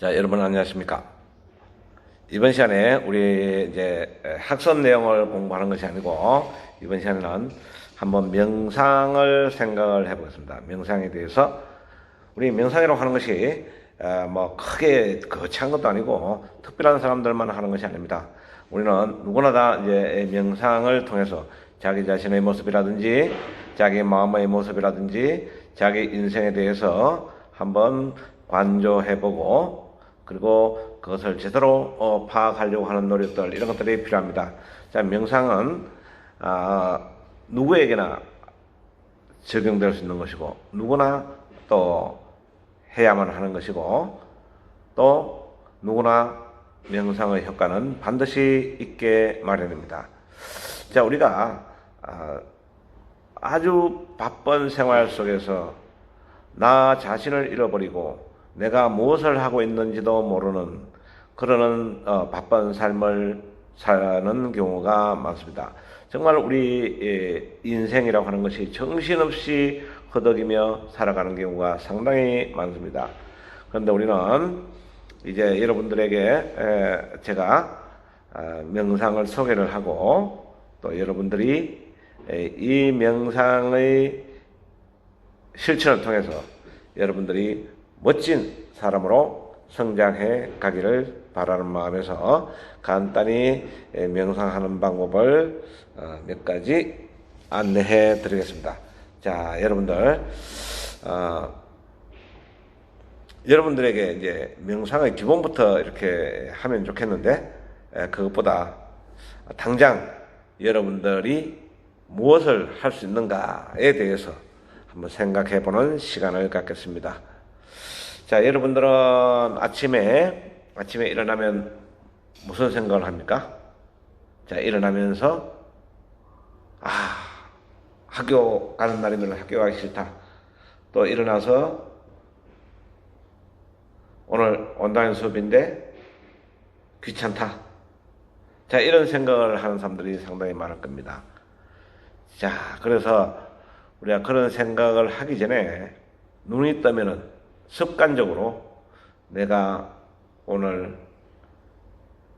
자, 여러분 안녕하십니까? 이번 시간에 우리 이제 학습 내용을 공부하는 것이 아니고 이번 시간에는 한번 명상을 생각을 해보겠습니다. 명상에 대해서 우리 명상이라고 하는 것이 뭐 크게 거창한 것도 아니고 특별한 사람들만 하는 것이 아닙니다. 우리는 누구나 다 이제 명상을 통해서 자기 자신의 모습이라든지 자기 마음의 모습이라든지 자기 인생에 대해서 한번 관조해보고 그리고 그것을 제대로 파악하려고 하는 노력들 이런 것들이 필요합니다. 자, 명상은 누구에게나 적용될 수 있는 것이고 누구나 또 해야만 하는 것이고 또 누구나 명상의 효과는 반드시 있게 마련입니다. 자, 우리가 아주 바쁜 생활 속에서 나 자신을 잃어버리고 내가 무엇을 하고 있는지도 모르는 그러는 바쁜 삶을 사는 경우가 많습니다. 정말 우리 인생이라고 하는 것이 정신없이 허덕이며 살아가는 경우가 상당히 많습니다. 그런데 우리는 이제 여러분들에게 제가 명상을 소개를 하고 또 여러분들이 이 명상의 실천을 통해서 여러분들이 멋진 사람으로 성장해 가기를 바라는 마음에서 간단히 명상하는 방법을 몇 가지 안내해 드리겠습니다. 자, 여러분들, 여러분들에게 이제 명상의 기본부터 이렇게 하면 좋겠는데, 그것보다 당장 여러분들이 무엇을 할 수 있는가에 대해서 한번 생각해 보는 시간을 갖겠습니다. 자, 여러분들은 아침에 일어나면 무슨 생각을 합니까? 자, 일어나면서 학교 가는 날이면 학교 가기 싫다. 또 일어나서 오늘 온라인 수업인데 귀찮다. 자, 이런 생각을 하는 사람들이 상당히 많을 겁니다. 자, 그래서 우리가 그런 생각을 하기 전에 눈이 뜨면은 습관적으로 내가 오늘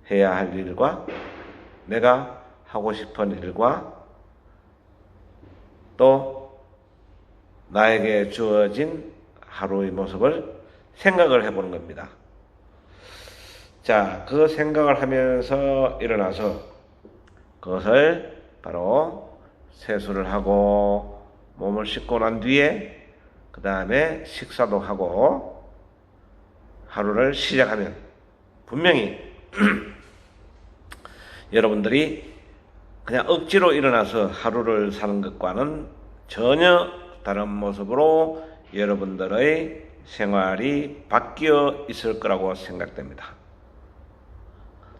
해야 할 일과 내가 하고 싶은 일과 또 나에게 주어진 하루의 모습을 생각을 해보는 겁니다. 자, 그 생각을 하면서 일어나서 그것을 바로 세수를 하고 몸을 씻고 난 뒤에 그 다음에 식사도 하고 하루를 시작하면 분명히 여러분들이 그냥 억지로 일어나서 하루를 사는 것과는 전혀 다른 모습으로 여러분들의 생활이 바뀌어 있을 거라고 생각됩니다.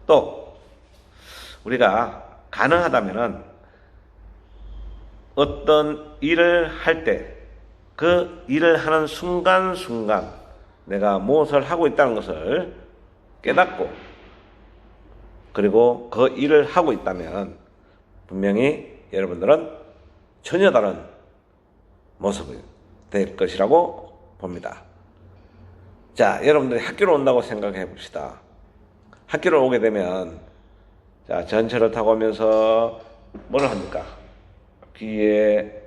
또 우리가 가능하다면은 어떤 일을 할 때 그 일을 하는 순간순간 내가 무엇을 하고 있다는 것을 깨닫고 그리고 그 일을 하고 있다면 분명히 여러분들은 전혀 다른 모습이 될 것이라고 봅니다. 자, 여러분들이 학교로 온다고 생각해 봅시다. 학교로 오게 되면 자, 전철을 타고 오면서 뭐를 합니까? 귀에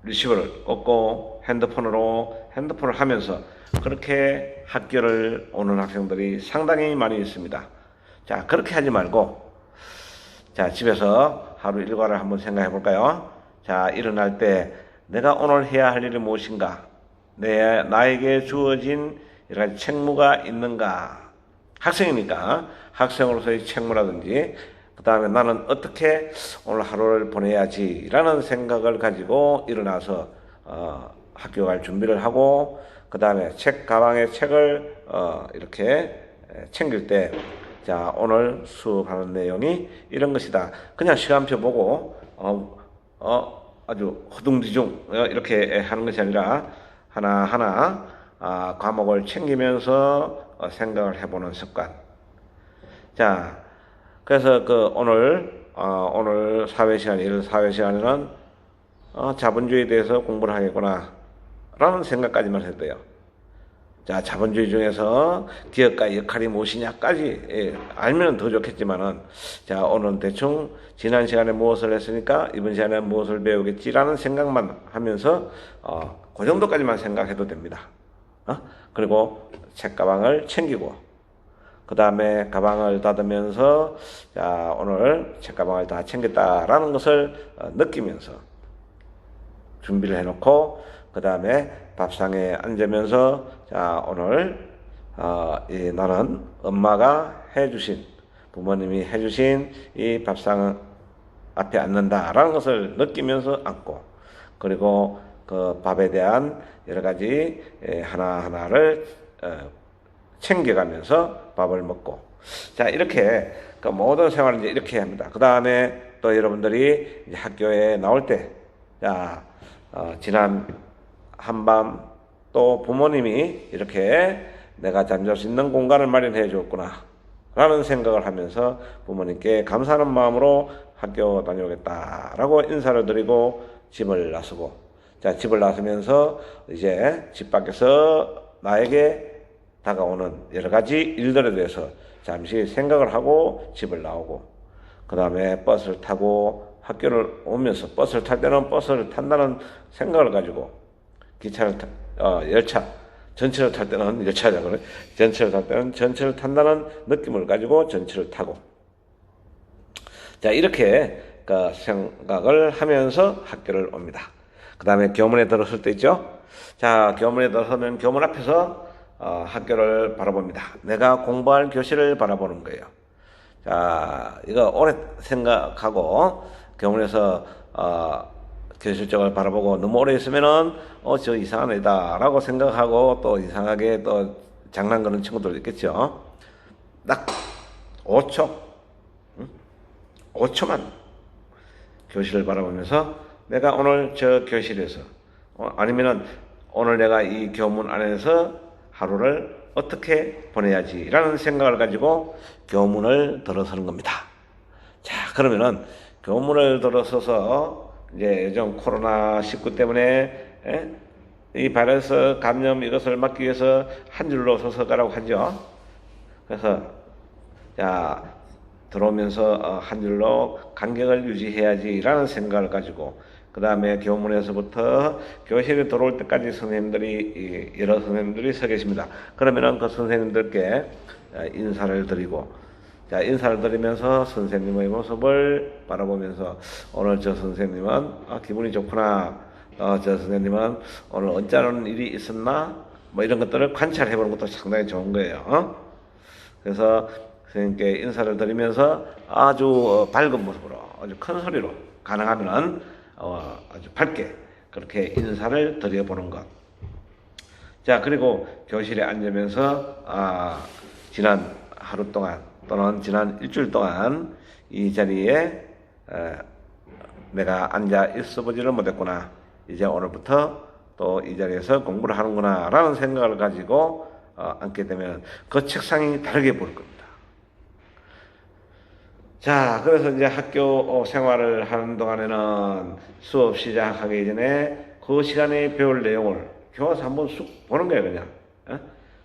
리시버를 꽂고 핸드폰을 하면서 그렇게 학교를 오는 학생들이 상당히 많이 있습니다. 자, 그렇게 하지 말고 자, 집에서 하루 일과를 한번 생각해 볼까요? 자, 일어날 때 내가 오늘 해야 할 일이 무엇인가? 나에게 주어진 여러 가지 책무가 있는가? 학생이니까 학생으로서의 책무라든지 그 다음에 나는 어떻게 오늘 하루를 보내야지 라는 생각을 가지고 일어나서 학교 갈 준비를 하고 그 다음에 가방에 책을 이렇게 챙길 때 자, 오늘 수업하는 내용이 이런 것이다. 그냥 시간표 보고 아주 허둥지중 이렇게 하는 것이 아니라 하나하나 과목을 챙기면서 생각을 해보는 습관. 자, 그래서 오늘 사회시간, 이런 사회시간에는 자본주의에 대해서 공부를 하겠구나 라는 생각까지만 해도 돼요. 자, 자본주의 중에서 기업가의 역할이 무엇이냐까지 알면 더 좋겠지만은, 자, 오늘은 대충 지난 시간에 무엇을 했으니까 이번 시간에 무엇을 배우겠지라는 생각만 하면서 그 정도까지만 생각해도 됩니다. 그리고 책가방을 챙기고, 그 다음에 가방을 닫으면서, 자, 오늘 책가방을 다 챙겼다라는 것을 느끼면서 준비를 해놓고, 그 다음에 밥상에 앉으면서, 자, 오늘 나는 엄마가 해주신, 부모님이 해주신 이 밥상 앞에 앉는다라는 것을 느끼면서 앉고, 그리고 그 밥에 대한 여러 가지 하나하나를 챙겨가면서 밥을 먹고, 자, 이렇게 그 모든 생활을 이제 이렇게 합니다. 그 다음에 또 여러분들이 이제 학교에 나올 때, 자, 지난 한밤 또 부모님이 이렇게 내가 잠잘 수 있는 공간을 마련해 줬구나 라는 생각을 하면서 부모님께 감사하는 마음으로 학교 다녀오겠다라고 인사를 드리고 집을 나서고, 자, 집을 나서면서 이제 집 밖에서 나에게 다가오는 여러 가지 일들에 대해서 잠시 생각을 하고 집을 나오고, 그 다음에 버스를 타고 학교를 오면서, 버스를 탈 때는 버스를 탄다는 생각을 가지고, 열차, 전철을 탈 때는 열차자 그래. 전철을 탈 때는 전철을 탄다는 느낌을 가지고 전철을 타고, 자, 이렇게 그 생각을 하면서 학교를 옵니다. 그 다음에 교문에 들어설 때 있죠. 자, 교문에 들어서면 교문 앞에서 학교를 바라봅니다. 내가 공부할 교실을 바라보는 거예요. 자, 이거 오래 생각하고 교문에서 교실 쪽을 바라보고 너무 오래 있으면은 저 이상한 애다 라고 생각하고 또 이상하게 또 장난 거는 친구들 있겠죠. 딱 5초 5초만 교실을 바라보면서 내가 오늘 저 교실에서 아니면은 오늘 내가 이 교문 안에서 하루를 어떻게 보내야지 라는 생각을 가지고 교문을 들어서는 겁니다. 자, 그러면은 교문을 들어서서 이제 요즘 코로나19 때문에 이 바이러스 감염 이것을 막기 위해서 한 줄로 서서 가라고 하죠. 그래서 자, 들어오면서 한 줄로 간격을 유지해야지 라는 생각을 가지고, 그 다음에 교문에서부터 교실에 들어올 때까지 선생님들이, 여러 선생님들이 서 계십니다. 그러면은 그 선생님들께 인사를 드리고, 자, 인사를 드리면서 선생님의 모습을 바라보면서 오늘 저 선생님은 기분이 좋구나, 저 선생님은 오늘 언짢은 일이 있었나, 뭐 이런 것들을 관찰해 보는 것도 상당히 좋은 거예요. 그래서 선생님께 인사를 드리면서 아주 밝은 모습으로, 아주 큰 소리로, 가능하면은 아주 밝게 그렇게 인사를 드려보는 것. 자, 그리고 교실에 앉으면서 지난 하루 동안 또는 지난 일주일 동안 이 자리에 내가 앉아 있어 보지를 못했구나, 이제 오늘부터 또 이 자리에서 공부를 하는구나 라는 생각을 가지고 앉게 되면 그 책상이 다르게 보일 겁니다. 자, 그래서 이제 학교 생활을 하는 동안에는 수업 시작하기 전에 그 시간에 배울 내용을 교과서 한번 쑥 보는 거예요, 그냥.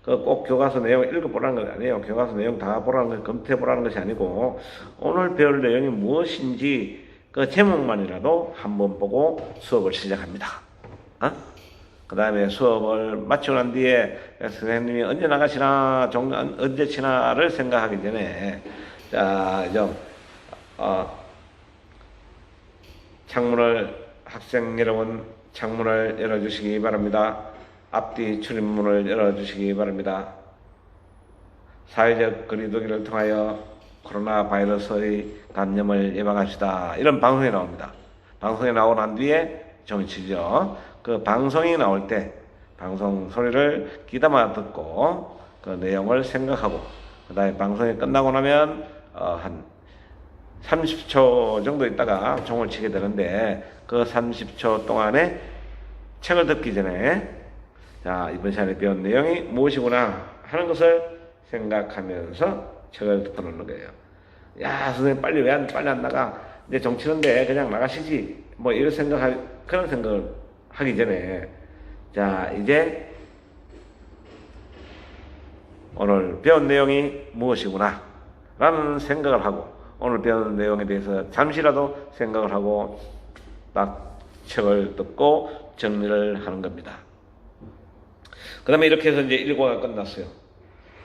꼭 교과서 내용 읽어보라는 것이 아니에요. 교과서 내용 다 보라는 것, 검토해보라는 것이 아니고, 오늘 배울 내용이 무엇인지 그 제목만이라도 한번 보고 수업을 시작합니다. 그 다음에 수업을 마치고 난 뒤에 선생님이 언제 나가시나, 언제 치나를 생각하기 전에, 자, 좀, 학생 여러분, 창문을 열어주시기 바랍니다. 앞뒤 출입문을 열어주시기 바랍니다. 사회적 거리두기를 통하여 코로나 바이러스의 감염을 예방합시다. 이런 방송이 나옵니다. 방송이 나오고 난 뒤에 정치죠. 그 방송이 나올 때 방송 소리를 귀담아 듣고 그 내용을 생각하고, 그 다음에 방송이 끝나고 나면 한 30초 정도 있다가 종을 치게 되는데, 그 30초 동안에 책을 듣기 전에 자, 이번 시간에 배운 내용이 무엇이구나 하는 것을 생각하면서 책을 덮어놓는 거예요. 야, 선생님 빨리 안 나가? 이제 정치는데 그냥 나가시지. 뭐 이런 그런 생각을 하기 전에, 자, 이제 오늘 배운 내용이 무엇이구나 라는 생각을 하고, 오늘 배운 내용에 대해서 잠시라도 생각을 하고 딱 책을 뜯고 정리를 하는 겁니다. 그 다음에 이렇게 해서 이제 일과가 끝났어요.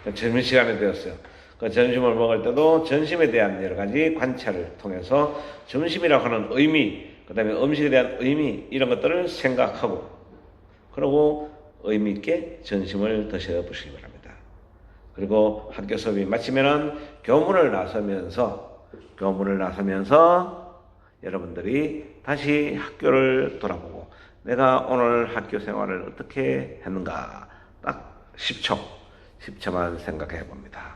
점심시간이 되었어요. 그 점심을 먹을 때도 점심에 대한 여러 가지 관찰을 통해서 점심이라고 하는 의미, 그 다음에 음식에 대한 의미, 이런 것들을 생각하고, 그리고 의미 있게 점심을 드셔보시기 바랍니다. 그리고 학교 수업이 마치면은 교문을 나서면서 여러분들이 다시 학교를 돌아보고, 내가 오늘 학교 생활을 어떻게 했는가 딱 10초만 생각해 봅니다.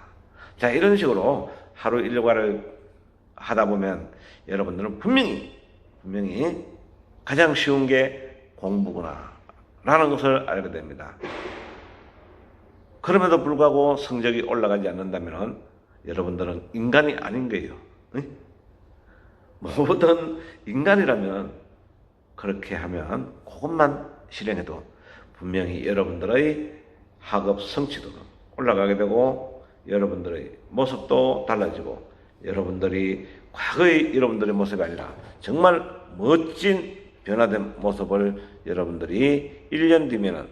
자, 이런 식으로 하루 일과를 하다 보면 여러분들은 분명히 가장 쉬운 게 공부구나 라는 것을 알게 됩니다. 그럼에도 불구하고 성적이 올라가지 않는다면 여러분들은 인간이 아닌 거예요. 모든 인간이라면 그렇게 하면 그것만 실행해도 분명히 여러분들의 학업 성취도는 올라가게 되고, 여러분들의 모습도 달라지고, 여러분들이 과거의 여러분들의 모습이 아니라 정말 멋진 변화된 모습을 여러분들이 1년 뒤면은,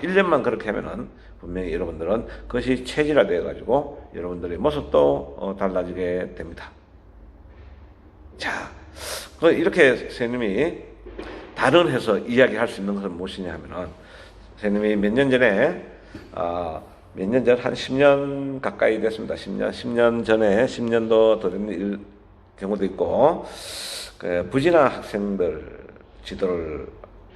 1년만 그렇게 하면은 분명히 여러분들은 그것이 체질화되어 가지고 여러분들의 모습도 달라지게 됩니다. 자, 이렇게 선생님이 단언해서 이야기할 수 있는 것은 무엇이냐 하면은, 선생님이 몇 년 전에 한 10년 가까이 됐습니다. 10년 전에, 10년도 더 된 경우도 있고, 부진한 학생들 지도를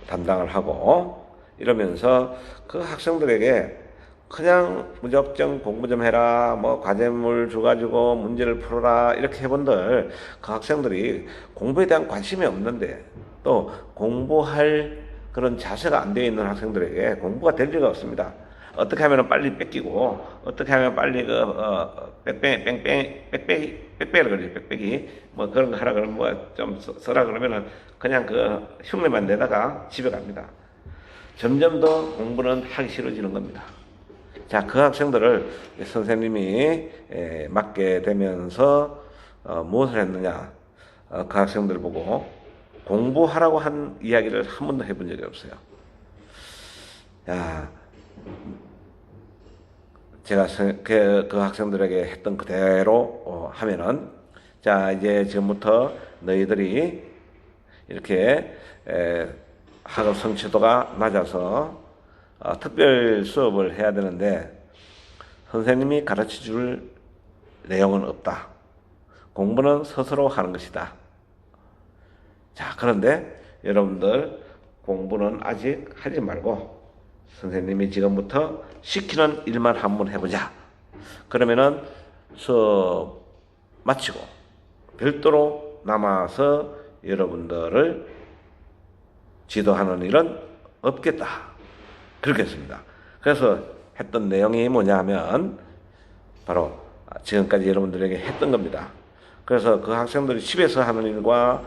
담당을 하고 이러면서 그 학생들에게 그냥 무작정 공부 좀 해라, 뭐 과제물 줘가지고 문제를 풀어라 이렇게 해본들, 그 학생들이 공부에 대한 관심이 없는데 또 공부할 그런 자세가 안 되어 있는 학생들에게 공부가 될 리가 없습니다. 어떻게 하면 빨리 뺏기고, 어떻게 하면 빨리 빽빽이라 그러죠. 빽빽이. 뭐 그런 거 하라 그러면 뭐 좀 써라 그러면은 그냥 그 흉내만 내다가 집에 갑니다. 점점 더 공부는 하기 싫어지는 겁니다. 자, 그 학생들을 선생님이 맡게 되면서 무엇을 했느냐. 그 학생들 보고 공부하라고 한 이야기를 한 번도 해본 적이 없어요. 야, 제가 그 학생들에게 했던 그대로 하면은, 자, 이제 지금부터 너희들이 이렇게 학업 성취도가 낮아서 특별 수업을 해야 되는데 선생님이 가르쳐 줄 내용은 없다. 공부는 스스로 하는 것이다. 자, 그런데 여러분들 공부는 아직 하지 말고 선생님이 지금부터 시키는 일만 한번 해보자. 그러면은 수업 마치고 별도로 남아서 여러분들을 지도하는 일은 없겠다. 그렇게 했습니다. 그래서 했던 내용이 뭐냐 하면 바로 지금까지 여러분들에게 했던 겁니다. 그래서 그 학생들이 집에서 하는 일과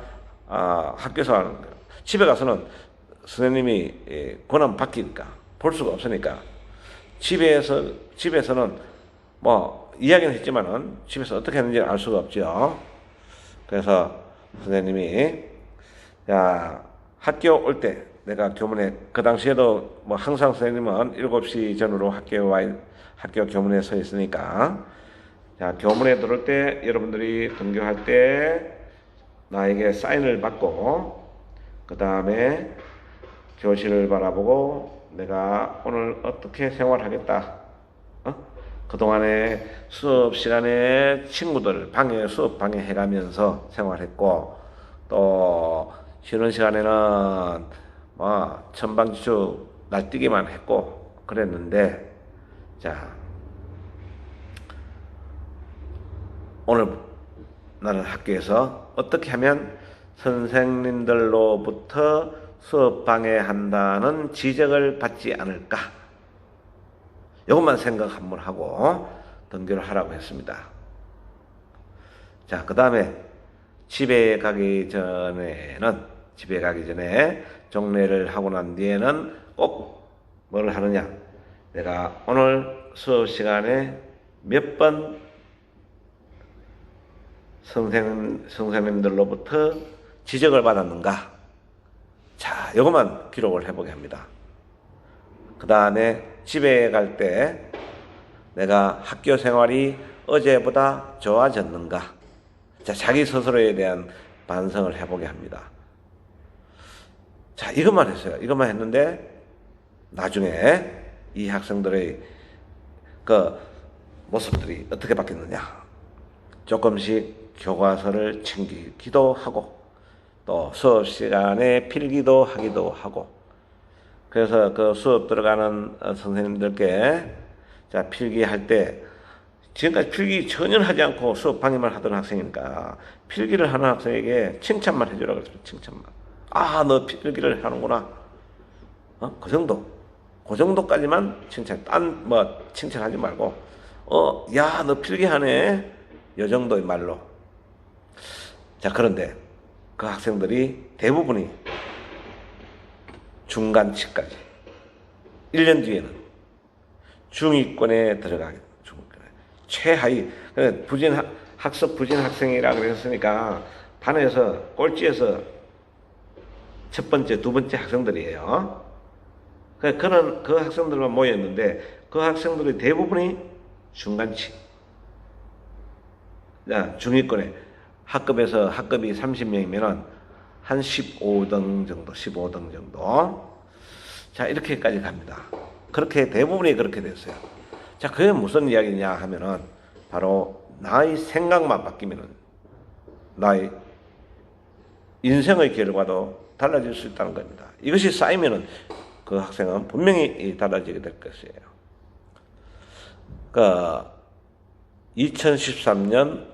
학교에서 하는 거, 집에 선생님이 권한 바뀌니까 볼 수가 없으니까 집에서는 뭐 이야기는 했지만은 집에서 어떻게 했는지 알 수가 없죠. 그래서 선생님이 학교 올 때 내가 교문에, 그 당시에도 뭐 항상 선생님은 7시 전후로 학교 교문에 서 있으니까, 자, 교문에 들어올 때 여러분들이 등교할 때 나에게 사인을 받고, 그 다음에 교실을 바라보고 내가 오늘 어떻게 생활하겠다. 그동안에 수업 시간에 친구들 수업 방해해가면서 생활했고, 또 쉬는 시간에는 뭐 천방지축 날뛰기만 했고 그랬는데, 자, 오늘 나는 학교에서 어떻게 하면 선생님들로부터 수업 방해한다는 지적을 받지 않을까? 이것만 생각 한번 하고 등교를 하라고 했습니다. 자, 그 다음에 집에 가기 전에 종례를 하고 난 뒤에는 꼭 뭘 하느냐? 내가 오늘 수업 시간에 몇 번 선생님들로부터 지적을 받았는가? 자, 이것만 기록을 해보게 합니다. 그 다음에 집에 갈 때 내가 학교 생활이 어제보다 좋아졌는가? 자, 자기 스스로에 대한 반성을 해보게 합니다. 자, 이것만 했어요. 이것만 했는데 나중에 이 학생들의 그 모습들이 어떻게 바뀌었느냐? 조금씩 교과서를 챙기기도 하고 또 수업 시간에 필기도 하기도 하고, 그래서 그 수업 들어가는 선생님들께 자, 필기할 때 지금까지 필기 전혀 하지 않고 수업 방해만 하던 학생이니까 필기를 하는 학생에게 칭찬만 해주라고 그랬어요. 칭찬만. 아, 너 필기를 하는구나. 그 정도. 그 정도까지만 칭찬. 딴 뭐 칭찬하지 말고 야, 너 필기하네. 요 정도의 말로. 자, 그런데 그 학생들이 대부분이 중간치까지 1년 뒤에는 중위권에 들어가게, 최하위, 학습 부진 학생이라고 그랬으니까 반에서 꼴찌에서 첫 번째, 두 번째 학생들이에요. 그 학생들만 모였는데 그 학생들의 대부분이 중간치. 자, 중위권에 학급에서 학급이 30명이면은 한 15등 정도, 15등 정도. 자, 이렇게까지 갑니다. 그렇게 대부분이 그렇게 됐어요. 자, 그게 무슨 이야기냐 하면은 바로 나의 생각만 바뀌면은 나의 인생의 결과도 달라질 수 있다는 겁니다. 이것이 쌓이면은 그 학생은 분명히 달라지게 될 것이에요. 2013년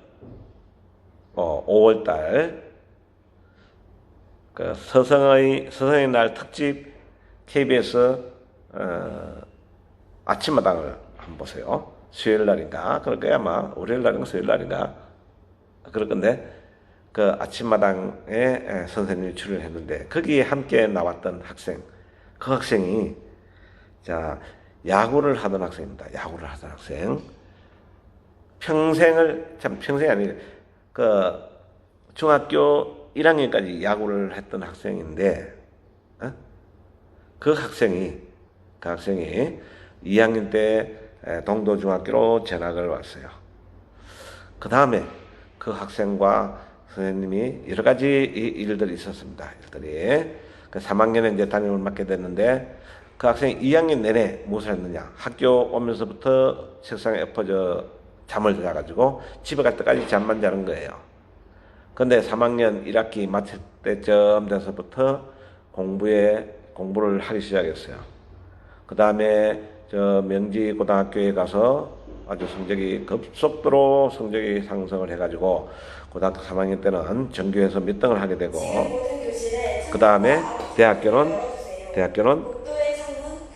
5월달 서성의 날 특집 KBS 아침마당을 한번 보세요. 수요일 날인가? 그럴 거야, 아마. 월요일 날인가, 수요일 날인가? 그럴 건데, 그 아침마당에 선생님이 출연했는데, 거기에 함께 나왔던 학생, 그 학생이, 자, 야구를 하던 학생입니다. 야구를 하던 학생. 평생이 아니고, 중학교 1학년까지 야구를 했던 학생인데, 그 학생이 2학년 때 동도중학교로 전학을 왔어요. 그 다음에 그 학생과 선생님이 여러 가지 일들이 있었습니다. 3학년에 이제 담임을 맡게 됐는데, 그 학생이 2학년 내내 무엇을 했느냐? 학교 오면서부터 책상에 엎어져 잠을 자가지고 집에 갈 때까지 잠만 자는 거예요. 근데 3학년 1학기 마칠 때쯤 돼서부터 공부를 하기 시작했어요. 그 다음에 명지 고등학교에 가서 아주 급속도로 성적이 상승을 해가지고 고등학교 3학년 때는 전교에서 몇 등을 하게 되고, 그 다음에 대학교는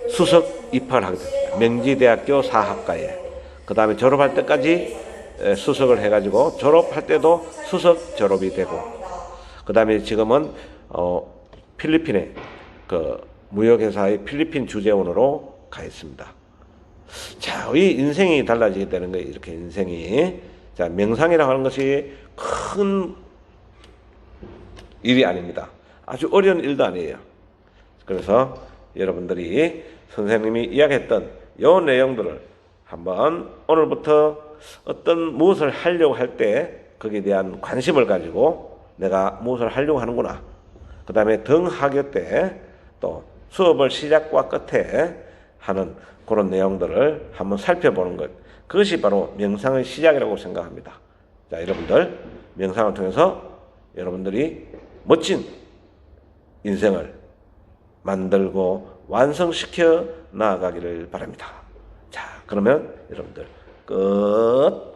수석 입학을 하게 됐어요. 명지대학교 사학과에. 그 다음에 졸업할 때까지 수석을 해가지고 졸업할 때도 수석 졸업이 되고, 그 다음에 지금은 필리핀에 무역회사의 필리핀 주재원으로 가 있습니다. 자, 이 인생이 달라지게 되는 거예요. 이렇게 인생이. 자, 명상이라고 하는 것이 큰 일이 아닙니다. 아주 어려운 일도 아니에요. 그래서 여러분들이 선생님이 이야기했던 이 내용들을 한번 오늘부터 무엇을 하려고 할 때 거기에 대한 관심을 가지고 내가 무엇을 하려고 하는구나. 그 다음에 등하교 때 또 수업을 시작과 끝에 하는 그런 내용들을 한번 살펴보는 것. 그것이 바로 명상의 시작이라고 생각합니다. 자, 여러분들 명상을 통해서 여러분들이 멋진 인생을 만들고 완성시켜 나아가기를 바랍니다. 자, 그러면 여러분들 끝.